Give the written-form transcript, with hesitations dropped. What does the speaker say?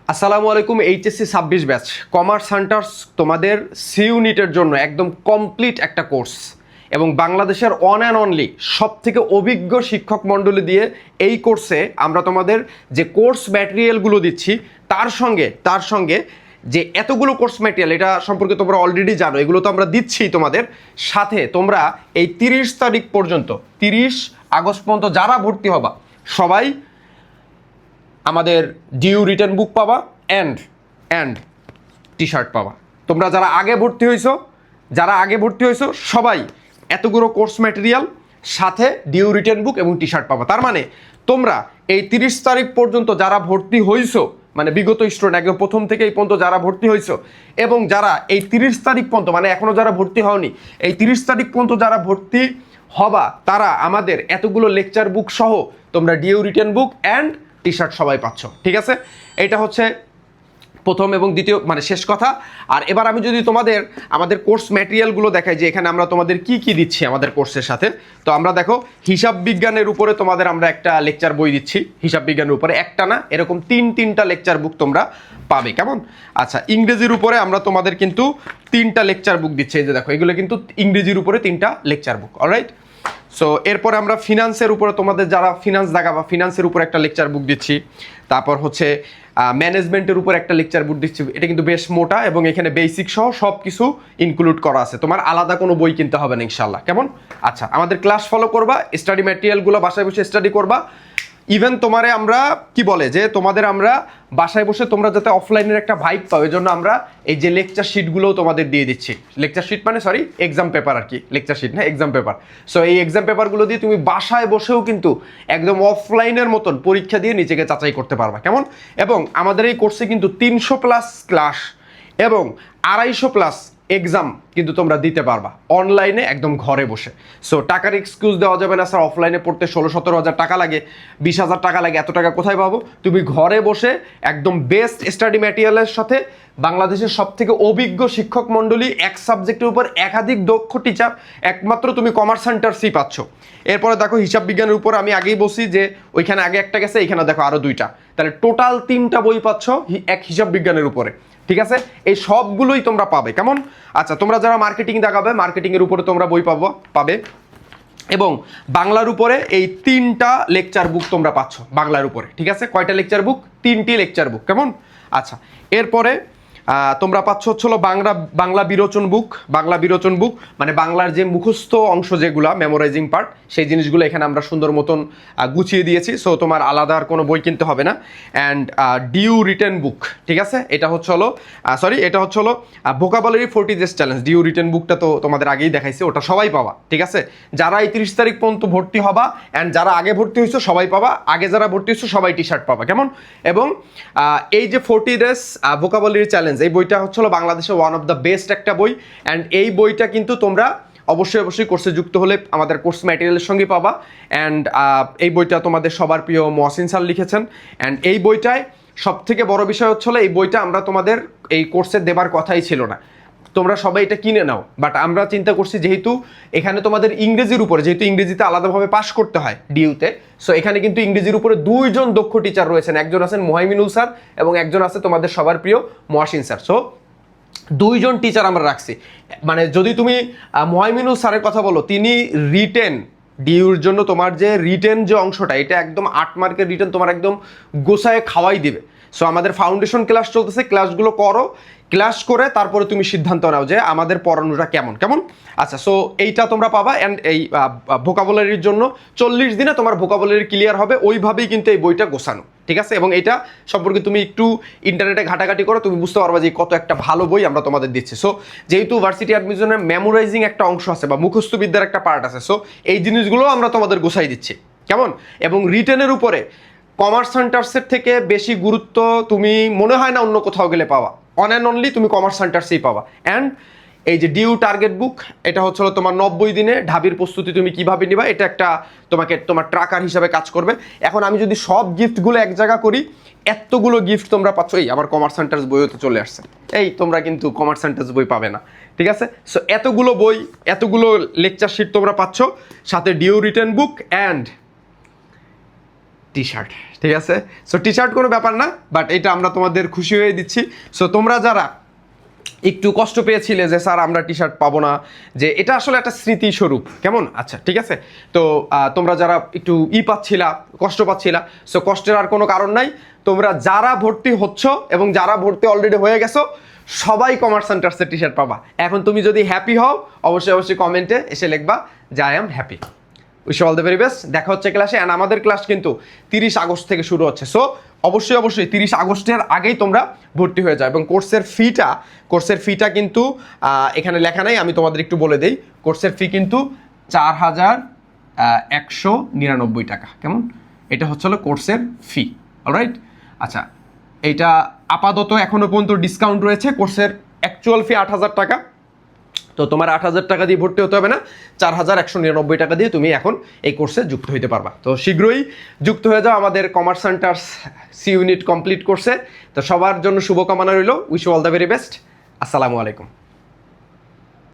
আসসালামু আলাইকুম। HSC 26 batch commerce hunters তোমাদের সি ইউনিটের জন্য একদম কমপ্লিট একটা কোর্স এবং বাংলাদেশের অন অ্যান্ড অনলি সব থেকে অভিজ্ঞ শিক্ষক মণ্ডলী দিয়ে এই কোর্সে আমরা তোমাদের যে কোর্স ম্যাটেরিয়ালগুলো দিচ্ছি তার সঙ্গে যে এতগুলো কোর্স ম্যাটেরিয়াল এটা সম্পর্কে তোমরা অলরেডি জানো, এগুলো তো আমরা দিচ্ছি তোমাদের সাথে। তোমরা এই 30 তারিখ পর্যন্ত 30 আগস্ট পর্যন্ত যারা ভর্তি হবা সবাই আমাদের ডিউ রিটার্ন বুক পাবা অ্যান্ড টি শার্ট পাবা। তোমরা যারা আগে ভর্তি হয়েছো সবাই এতগুলো কোর্স ম্যাটেরিয়াল সাথে ডিউ রিটার্ন বুক এবং টি শার্ট পাবা। তার মানে তোমরা এই 30 তারিখ পর্যন্ত যারা ভর্তি হইছো, মানে বিগত স্টুডেন্ট একদম প্রথম থেকে এই পর্যন্ত যারা ভর্তি হয়েছো এবং যারা এই 30 তারিখ পর্যন্ত মানে এখনও যারা ভর্তি হওনি, এই 30 তারিখ পর্যন্ত যারা ভর্তি হবা তারা আমাদের এতগুলো লেকচার বুক সহ তোমরা due return book and T shirt সবাই পাচ্ছ। ঠিক আছে, এটা হচ্ছে প্রথম এবং দ্বিতীয় মানে শেষ কথা। আর এবার আমি যদি তোমাদের আমাদের কোর্স ম্যাটেরিয়ালগুলো দেখাই যে এখানে আমরা তোমাদের কি কি দিচ্ছি আমাদের কোর্সের সাথে, তো আমরা দেখো হিসাব বিজ্ঞানের উপরে তোমাদের আমরা একটা লেকচার বই দিচ্ছি। হিসাব বিজ্ঞানের উপরে একটা না, এরকম তিনটা লেকচার বুক তোমরা পাবে। কেমন? আচ্ছা, ইংরেজির উপরে আমরা তোমাদের কিন্তু 3টা লেকচার বুক দিচ্ছি। এই যে দেখো, এগুলো কিন্তু ইংরেজির উপরে 3টা লেকচার বুক। অলরাইট, সো এরপরে আমরা ফিনান্সের উপরে তোমাদের যারা ফিনান্স দেখাবা ফিনান্সের উপর একটা লেকচার বুক দিচ্ছি। তারপর হচ্ছে ম্যানেজমেন্টের উপর একটা লেকচার বুক দিচ্ছি। এটা কিন্তু বেশ মোটা এবং এখানে বেসিক সহ সব কিছু ইনক্লুড করা আছে, তোমার আলাদা কোনো বই কিনতে হবে না ইনশাল্লাহ। কেমন? আচ্ছা, আমাদের ক্লাস ফলো করবা, স্টাডি ম্যাটেরিয়ালগুলো বাসায় বসে স্টাডি করবা। ইভেন তোমারে আমরা কি বলে যে তোমাদের আমরা বাসায় বসে তোমরা যাতে অফলাইনের একটা ভাইব পাও, এই জন্য আমরা এই যে লেকচার শিটগুলোও তোমাদের দিয়ে দিচ্ছি। লেকচার শিট মানে সরি এক্সাম পেপার আর কি, লেকচার শিট না এক্সাম পেপার। সো এই এক্সাম পেপারগুলো দিয়ে তুমি বাসায় বসেও কিন্তু একদম অফলাইনের মতন পরীক্ষা দিয়ে নিজেকে যাচাই করতে পারবা। কেমন? এবং আমাদের এই কোর্সে কিন্তু 300+ ক্লাস এবং 250+ এক্সাম কিন্তু তোমরা দিতে পারবা অনলাইনে একদম ঘরে বসে। সো টাকার এক্সকিউজ দেওয়া যাবে না স্যার অফলাইনে পড়তে 16-17 হাজার টাকা লাগে, 20 হাজার টাকা লাগে, এত টাকা কোথায় পাবো? তুমি ঘরে বসে একদম বেস্ট স্টাডি ম্যাটেরিয়ালের সাথে বাংলাদেশের সব থেকে অভিজ্ঞ শিক্ষক মণ্ডলী, এক সাবজেক্টের উপর একাধিক দক্ষ টিচার, একমাত্র তুমি কমার্স সেন্টার পাচ্ছ। এরপরে দেখো হিসাব বিজ্ঞানের উপর আমি আগেই বলছি যে ওইখানে আগে একটা গেছে, এখানে দেখো আরও 2টা, তাহলে টোটাল 3টা বই পাচ্ছ এক হিসাব বিজ্ঞানের উপরে। ঠিক আছে, এই সবগুলোই তোমরা পাবে। কেমন? আচ্ছা, তোমরা যারা মার্কেটিং দেখাবে মার্কেটিংয়ের উপরে তোমরা বই পাবে এবং বাংলার উপরে এই 3টা লেকচার বুক তোমরা পাচ্ছ বাংলার উপরে। ঠিক আছে, কয়টা লেকচার বুক? 3টি লেকচার বুক। কেমন? আচ্ছা, এরপরে তোমরা পাচ্ছ হচ্ছিল বাংলা বিরোচন বুক মানে বাংলার যে মুখস্থ অংশ যেগুলো মেমোরাইজিং পার্ট, সেই জিনিসগুলো এখানে আমরা সুন্দর মতন গুছিয়ে দিয়েছি। সো তোমার আলাদা আর কোনো বই কিনতে হবে না। অ্যান্ড ডিউ রিটেন বুক, ঠিক আছে, এটা হচ্ছে হলো vocabulary 40 days challenge. Due written বুকটা তো তোমাদের আগেই দেখাইছে, ওটা সবাই পাবা। ঠিক আছে, যারা এই 30 তারিখ পর্যন্ত ভর্তি হবা অ্যান্ড যারা আগে ভর্তি হয়েছো সবাই পাবা, আগে যারা ভর্তি হয়েছো সবাই টি শার্ট পাবা। কেমন? এবং এই যে 40 ডেজ ভোকাবুলারি চ্যালেঞ্জ, এই বইটা হচ্ছিল বাংলাদেশের ওয়ান অফ দ্য বেস্ট একটা বই। অ্যান্ড এই বইটা কিন্তু তোমরা অবশ্যই কোর্সে যুক্ত হলে আমাদের কোর্স ম্যাটেরিয়ালের সঙ্গে পাবা। অ্যান্ড এই বইটা তোমাদের সবার প্রিয় মহসিন স্যার লিখেছেন। অ্যান্ড এই বইটায় সব থেকে বড় বিষয় হচ্ছিল এই বইটা আমরা তোমাদের এই কোর্সে দেবার কথাই ছিল না, তোমরা সবাই এটা কিনে নাও। বাট আমরা চিন্তা করছি যেহেতু এখানে তোমাদের ইংরেজির উপরে, যেহেতু ইংরেজিতে আলাদাভাবে পাস করতে হয় ডিউতে, সো এখানে কিন্তু ইংরেজির উপরে 2 জন দক্ষ টিচার রয়েছেন। একজন আছেন মোহাইমিনুল স্যার এবং একজন আছে তোমাদের সবার প্রিয় মহসিন স্যার। সো 2 জন টিচার আমরা রাখছি। মানে যদি তুমি মোহাইমিনুল স্যারের কথা বলো, তিনি রিটেন ডিউর জন্য তোমার যে রিটেন যে অংশটা, এটা একদম 8 মার্কের রিটেন তোমার একদম গোছায় খাওয়াই দিবে। সো আমাদের ফাউন্ডেশন ক্লাস চলতেছে, ক্লাসগুলো করো, ক্লাস করে তারপরে তুমি সিদ্ধান্ত নাও যে আমাদের পড়ানোটা কেমন। আচ্ছা, সো এইটা তোমরা পাবা। অ্যান্ড এই ভোকাবুলারির জন্য 40 দিনে তোমার ভোকাবুলারি ক্লিয়ার হবে, ওইভাবেই কিন্তু এই বইটা গোছানো। ঠিক আছে, এবং এটা সম্পর্কে তুমি একটু ইন্টারনেটে ঘাটাঘাটি করো, তুমি বুঝতে পারবা যে কত একটা ভালো বই আমরা তোমাদের দিচ্ছি। সো যেহেতু ভার্সিটি অ্যাডমিশনের মেমোরাইজিং একটা অংশ আছে বা মুখস্থ বিদ্যার একটা পার্ট আছে, সো এই জিনিসগুলো আমরা তোমাদের গোছাই দিচ্ছি। কেমন? এবং রিটেনের উপরে কমার্স সেন্টার্সের থেকে বেশি গুরুত্ব তুমি মনে হয় না অন্য কোথাও গেলে পাওয়া, অন অ্যান্ড অনলি তুমি কমার্স সেন্টার্সেই পাবা। অ্যান্ড এই যে ডিউ টার্গেট বুক, এটা হচ্ছিল তোমার 90 দিনে ঢাবির প্রস্তুতি তুমি কিভাবে নিবা, এটা একটা তোমার ট্রাকার হিসাবে কাজ করবে। এখন আমি যদি সব গিফটগুলো এক জায়গা করি, এতগুলো গিফট তোমরা পাচ্ছ। এই আমার কমার্স সেন্টার্স বইও তো চলে আসছে, এই তোমরা কিন্তু কমার্স সেন্টার্স বই পাবে না। ঠিক আছে, সো এতগুলো বই, এতগুলো লেকচার শিট তোমরা পাচ্ছ, সাথে due written book and T shirt, ঠিক আছে। সো টি শার্ট কোনো ব্যাপার না, বাট এটা আমরা তোমাদের খুশি হয়ে দিচ্ছি। সো তোমরা যারা একটু কষ্ট পেয়েছিলে যে স্যার আমরা টি শার্ট পাবো না, যে এটা আসলে একটা স্মৃতিস্বরূপ, কেমন? আচ্ছা ঠিক আছে। তো তোমরা যারা একটু পাচ্ছিলা, কষ্ট পাচ্ছিলা, সো কষ্টের আর কোনো কারণ নাই। তোমরা যারা ভর্তি হচ্ছ এবং যারা ভর্তি অলরেডি হয়ে গেছো, সবাই কমার্স সেন্টার্সের টি শার্ট পাবা। এখন তুমি যদি হ্যাপি হও, অবশ্যই অবশ্যই কমেন্টে এসে লিখবা যে I am happy. Wish all the very best. দেখা হচ্ছে ক্লাসে। অ্যান্ড আমাদের ক্লাস কিন্তু 30 আগস্ট থেকে শুরু হচ্ছে। সো অবশ্যই অবশ্যই 30 আগস্টের আগেই তোমরা ভর্তি হয়ে যাও। এবং কোর্সের ফিটা কিন্তু এখানে লেখা নাই, আমি তোমাদের একটু বলে দেই। কোর্সের ফি কিন্তু 4199 টাকা, কেমন? এটা হচ্ছে হলো কোর্সের ফি, অলরাইট। আচ্ছা, এইটা আপাতত এখনো পর্যন্ত ডিসকাউন্ট রয়েছে। কোর্সের অ্যাকচুয়াল ফি 8000 টাকা। তো তোমার 8000 টাকা দিয়ে ভর্তি হতে হবে না, 4199 টাকা দিয়ে তুমি এখন এই কোর্সে যুক্ত হইতে পারবা। তো শীঘ্রই যুক্ত হয়ে যাও আমাদের commerce centres C unit complete কোর্সে। তো সবার জন্য শুভকামনা রইল। Wish you all the very best. আসসালামু আলাইকুম।